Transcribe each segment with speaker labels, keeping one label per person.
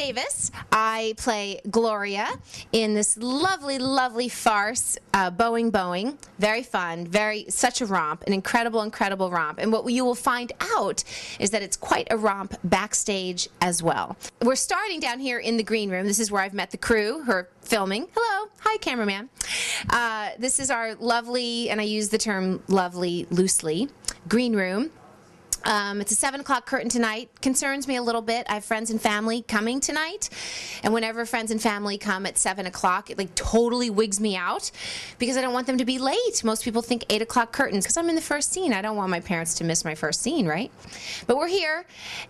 Speaker 1: Davis. I play Gloria in this lovely, lovely farce, Boeing-Boeing. Very fun, such a romp, an incredible, incredible romp. And what you will find out is that it's quite a romp backstage as well. We're starting down here in the green room. This is where I've met the crew who are filming. Hello. Hi, cameraman. This is our lovely, and I use the term lovely loosely, green room. It's a 7 o'clock curtain tonight. Concerns me a little bit. I have friends and family coming tonight, and whenever friends and family come at 7 o'clock, it like totally wigs me out because I don't want them to be late. Most people think 8 o'clock curtains because I'm in the first scene. I don't want my parents to miss my first scene, right? But we're here,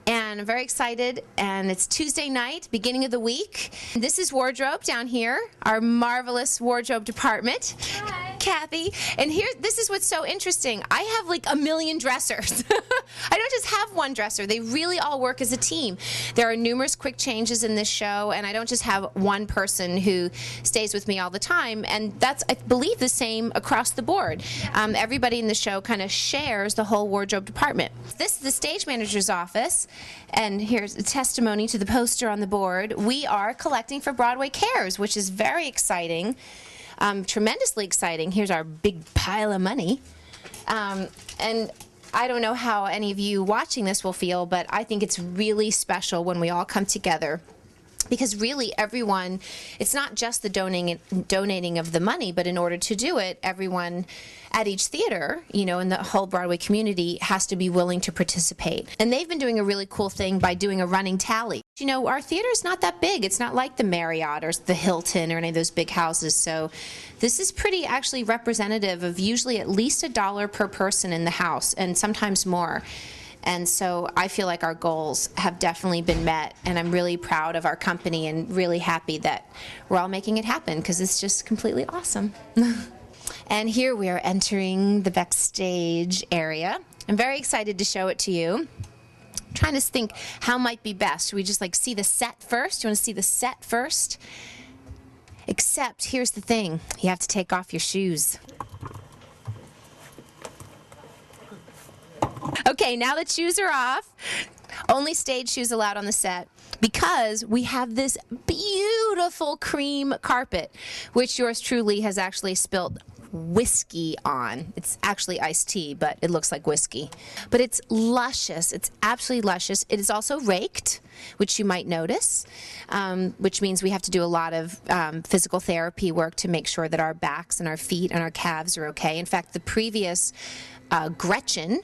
Speaker 1: and I'm very excited, and it's Tuesday night, beginning of the week. This is wardrobe down here, our marvelous wardrobe department.
Speaker 2: Hi.
Speaker 1: Kathy. And this is what's so interesting. I have like a million dressers. I don't just have one dresser. They really all work as a team. There are numerous quick changes in this show, and I don't just have one person who stays with me all the time. And that's, I believe, the same across the board. Everybody in the show kind of shares the whole wardrobe department. This is the stage manager's office, and here's a testimony to the poster on the board. We are collecting for Broadway Cares, which is very exciting. Tremendously exciting. Here's our big pile of money. And I don't know how any of you watching this will feel, but I think it's really special when we all come together. Because really everyone, it's not just the donating of the money, but in order to do it, everyone at each theater, you know, in the whole Broadway community has to be willing to participate. And they've been doing a really cool thing by doing a running tally. You know, our theater's not that big. It's not like the Marriott or the Hilton or any of those big houses. So this is pretty actually representative of usually at least $1 per person in the house, and sometimes more. And so I feel like our goals have definitely been met, and I'm really proud of our company and really happy that we're all making it happen because it's just completely awesome. And here we are entering the backstage area. I'm very excited to show it to you. I'm trying to think how might be best. Should we just like see the set first? You want to see the set first? Except here's the thing, you have to take off your shoes. Okay, now that shoes are off, only stage shoes allowed on the set because we have this beautiful cream carpet, which yours truly has actually spilt whiskey on. It's actually iced tea, but it looks like whiskey. But it's luscious. It's absolutely luscious. It is also raked, which you might notice, which means we have to do a lot of physical therapy work to make sure that our backs and our feet and our calves are okay. In fact, the previous Gretchen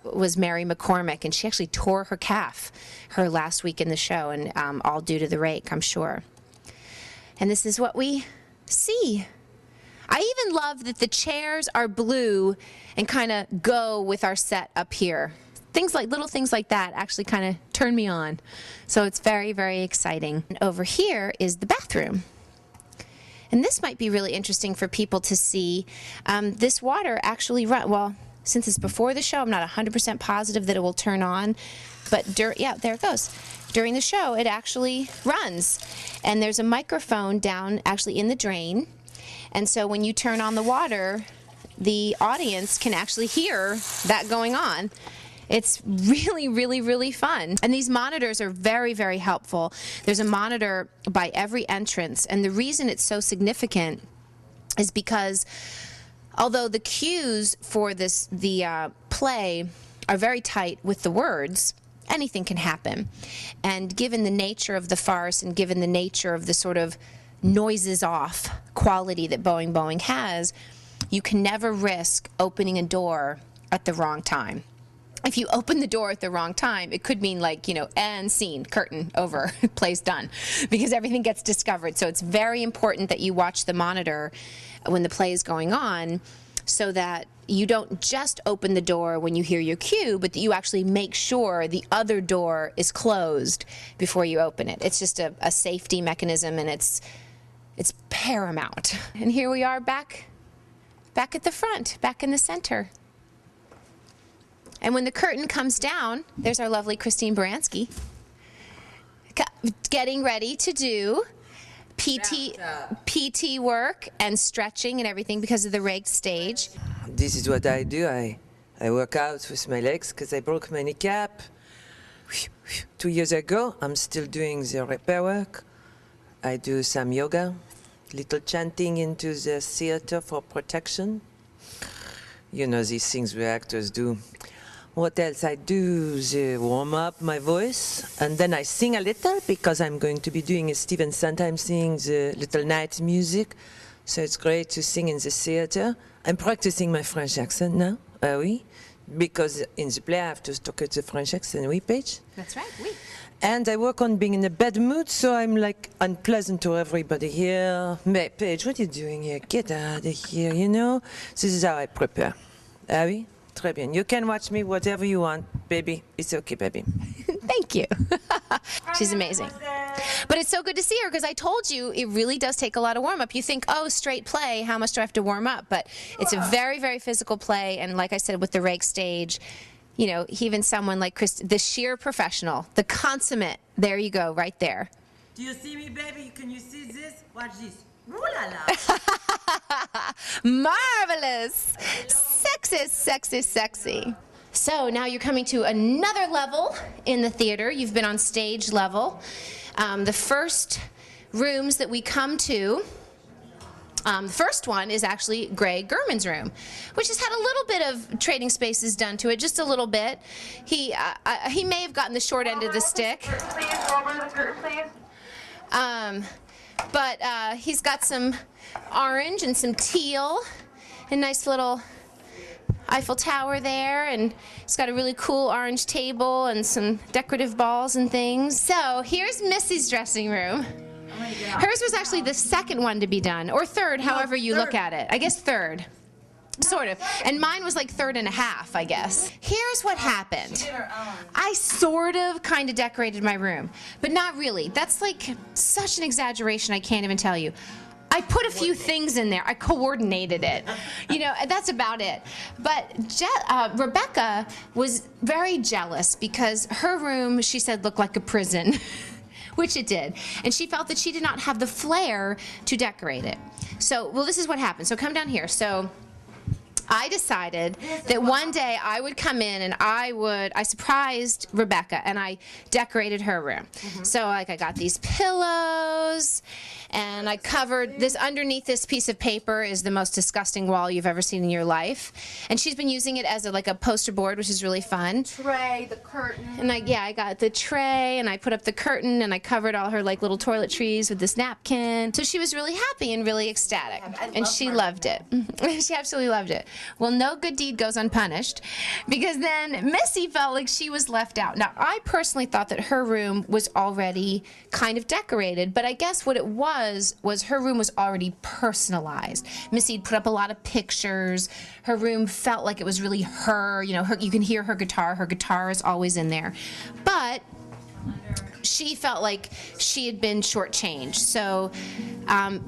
Speaker 1: was Mary McCormick, and she actually tore her calf her last week in the show, and all due to the rake, I'm sure. And this is what we see. I even love that the chairs are blue and kind of go with our set up here. Little things like that actually kind of turn me on. So it's very, very exciting. And over here is the bathroom. And this might be really interesting for people to see. This water actually well, since it's before the show, I'm not 100% positive that it will turn on, but yeah, there it goes. During the show, it actually runs, and there's a microphone down actually in the drain, and so when you turn on the water, the audience can actually hear that going on. It's really, really, really fun. And these monitors are very, very helpful. There's a monitor by every entrance, and the reason it's so significant is because although the cues for the play are very tight with the words, anything can happen. And given the nature of the farce and given the nature of the sort of noises off quality that Boeing-Boeing has, you can never risk opening a door at the wrong time. If you open the door at the wrong time, it could mean like, you know, and scene, curtain, over, play's done, because everything gets discovered. So it's very important that you watch the monitor when the play is going on so that you don't just open the door when you hear your cue, but that you actually make sure the other door is closed before you open it. It's just a safety mechanism, and it's paramount. And here we are back at the front, back in the center. And when the curtain comes down, there's our lovely Christine Baranski getting ready to do PT work and stretching and everything because of the raked stage.
Speaker 3: This is what I do. I work out with my legs because I broke my kneecap
Speaker 2: 2 years ago, I'm still doing the repair work. I do some yoga, little chanting into the theater for protection. You know, these things we actors do. What else? I do the warm up my voice, and then I sing a little because I'm going to be doing a Stephen Sondheim sing the little night music. So it's great to sing in the theater. I'm practicing my French accent now, oui, because in the play I have to talk with the French accent, oui, Paige?
Speaker 1: That's right, oui.
Speaker 2: And I work on being in a bad mood, so I'm like unpleasant to everybody here. Paige, what are you doing here? Get out of here, you know? This is how I prepare. Ah oui? Très bien. You can watch me whatever you want, baby. It's okay, baby.
Speaker 1: Thank you. She's amazing. But it's so good to see her because I told you it really does take a lot of warm-up. You think, oh, straight play, how much do I have to warm up? But it's a very, very physical play. And like I said, with the Backstage, you know, even someone like Chris, the sheer professional, the consummate, there you go, right there.
Speaker 3: Do you see me, baby? Can you see this? Watch this. Ooh la la.
Speaker 1: Marvelous. Sexy, sexy, sexy. So now you're coming to another level in the theater. You've been on stage level. The first rooms that we come to, the first one is actually Greg Gurman's room, which has had a little bit of trading spaces done to it, just a little bit. He may have gotten the short end of the stick. But he's got some orange and some teal, a nice little Eiffel Tower there, and it's got a really cool orange table and some decorative balls and things. So here's Missy's dressing room. Hers was actually the second one to be done, or third, however you look at it. I guess third. Sort of. And mine was like third and a half, I guess. Here's what happened. I sort of kind of decorated my room, but not really. That's like such an exaggeration, I can't even tell you. I put a few things in there. I coordinated it. You know, that's about it. But Rebecca was very jealous because her room, she said, looked like a prison. Which it did. And she felt that she did not have the flair to decorate it. So, well, this is what happened. So come down here. So I decided that one day I would come in and I surprised Rebecca and I decorated her room. So like I got these pillows and I covered this underneath this piece of paper is the most disgusting wall you've ever seen in your life. And she's been using it as like a poster board, which is really fun.
Speaker 4: Tray, the curtain.
Speaker 1: And I got the tray and I put up the curtain and I covered all her like little toiletries with this napkin. So she was really happy and really ecstatic. And she loved it. She absolutely loved it. Well, no good deed goes unpunished because then Missy felt like she was left out. Now, I personally thought that her room was already kind of decorated, but I guess what it was her room was already personalized. Missy had put up a lot of pictures. Her room felt like it was really her. You know, you can hear her guitar. Her guitar is always in there. But she felt like she had been shortchanged. So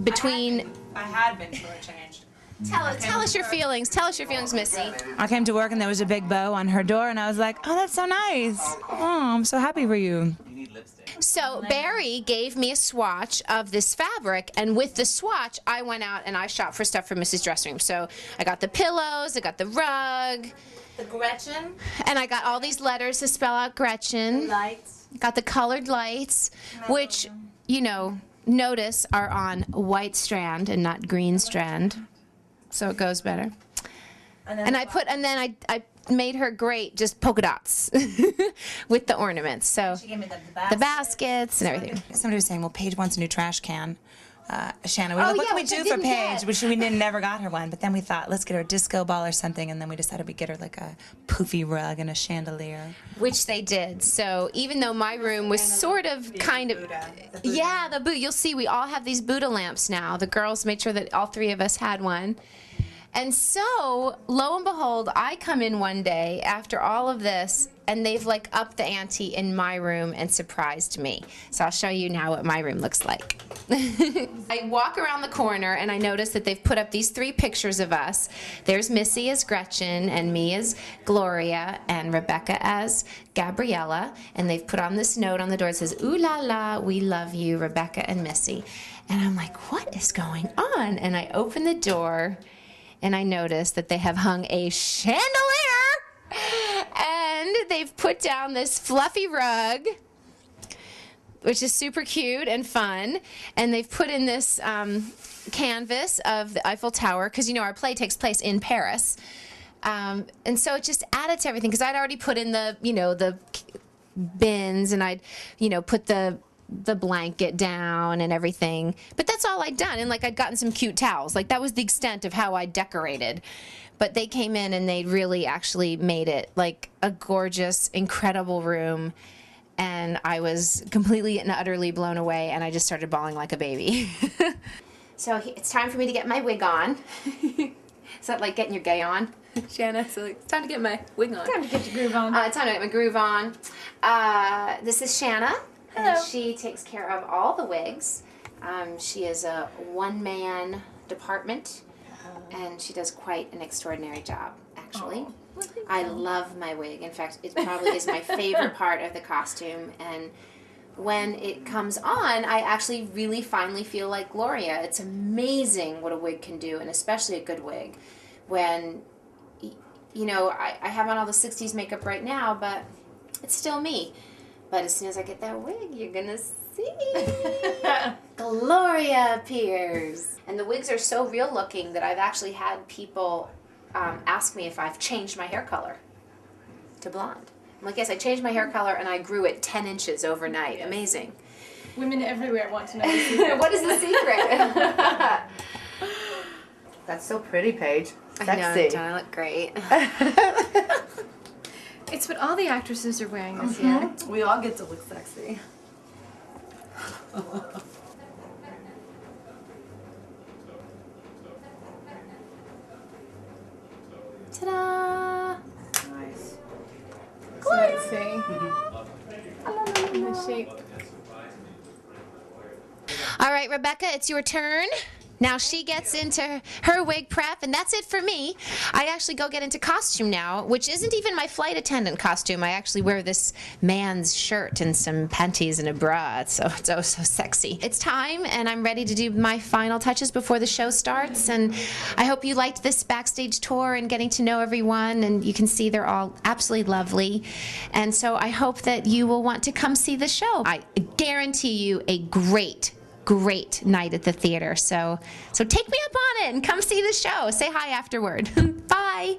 Speaker 1: between...
Speaker 4: I had been shortchanged.
Speaker 1: Tell us your feelings. Tell us your feelings, Missy.
Speaker 4: I came to work and there was a big bow on her door and I was like, oh, that's so nice. Oh, I'm so happy for you.
Speaker 1: So Barry gave me a swatch of this fabric, and with the swatch, I went out and I shopped for stuff for Mrs. dressing room. So I got the pillows, I got the rug,
Speaker 4: The Gretchen.
Speaker 1: and I got all these letters to spell out Gretchen.
Speaker 4: Lights.
Speaker 1: Got the colored lights, which, you know, notice are on white strand and not green strand. So it goes better. And then I made her great just polka dots with the ornaments. So
Speaker 4: She gave me
Speaker 1: the baskets and everything.
Speaker 4: Somebody was saying, well, Paige wants a new trash can. Shannon, we
Speaker 1: Oh,
Speaker 4: were like, what
Speaker 1: yeah,
Speaker 4: can we
Speaker 1: which I
Speaker 4: do for
Speaker 1: didn't
Speaker 4: Paige?
Speaker 1: get.
Speaker 4: We never got her one, but then we thought, let's get her a disco ball or something, and then we decided we'd get her like a poofy rug and a chandelier.
Speaker 1: Which they did. So even though my room was sort of kind of... Yeah, the Buddha. You'll see we all have these Buddha lamps now. The girls made sure that all three of us had one. And so, lo and behold, I come in one day after all of this, and they've like upped the ante in my room and surprised me. So I'll show you now what my room looks like. I walk around the corner and I notice that they've put up these 3 pictures of us. There's Missy as Gretchen and me as Gloria and Rebecca as Gabriella. And they've put on this note on the door that says, "Ooh la la, we love you, Rebecca and Missy." And I'm like, what is going on? And I open the door and I notice that they have hung a chandelier and they've put down this fluffy rug, which is super cute and fun, and they've put in this canvas of the Eiffel Tower, because you know our play takes place in Paris, and so it just added to everything, because I'd already put in the the bins, and I'd put the blanket down and everything, but that's all I'd done, and like I'd gotten some cute towels, like that was the extent of how I decorated. But they came in and they really actually made it like a gorgeous, incredible room. And I was completely and utterly blown away, and I just started bawling like a baby. So it's time for me to get my wig on. Is that like getting your gay on, Shanna? So it's time to get my wig on.
Speaker 4: Time to get your groove on.
Speaker 1: It's time to get my groove on. This is Shanna.
Speaker 4: Hello.
Speaker 1: And she takes care of all the wigs. She is a one-man department, and she does quite an extraordinary job, actually.
Speaker 4: Oh.
Speaker 1: I love my wig. In fact, it probably is my favorite part of the costume. And when it comes on, I actually really finally feel like Gloria. It's amazing what a wig can do, and especially a good wig. When, I have on all the 60s makeup right now, but it's still me. But as soon as I get that wig, you're going to see. Gloria appears. And the wigs are so real looking that I've actually had people ask me if I've changed my hair color to blonde. I'm like, yes, I changed my hair color and I grew it 10 inches overnight. Yes. Amazing.
Speaker 5: Women everywhere want to know the secret.
Speaker 1: What is the secret?
Speaker 6: That's so pretty, Paige.
Speaker 1: I
Speaker 6: Sexy.
Speaker 1: know, don't I look great?
Speaker 5: It's what all the actresses are wearing this year.
Speaker 6: We all get to look sexy.
Speaker 1: Ta-da!
Speaker 6: Nice.
Speaker 5: So let's see. The shape.
Speaker 1: All right, Rebecca, it's your turn. Now she gets into her wig prep, and that's it for me. I actually go get into costume now, which isn't even my flight attendant costume. I actually wear this man's shirt and some panties and a bra. It's so sexy. It's time, and I'm ready to do my final touches before the show starts. And I hope you liked this backstage tour and getting to know everyone. And you can see they're all absolutely lovely. And so I hope that you will want to come see the show. I guarantee you a great night at the theater. So take me up on it and come see the show. Say hi afterward. Bye.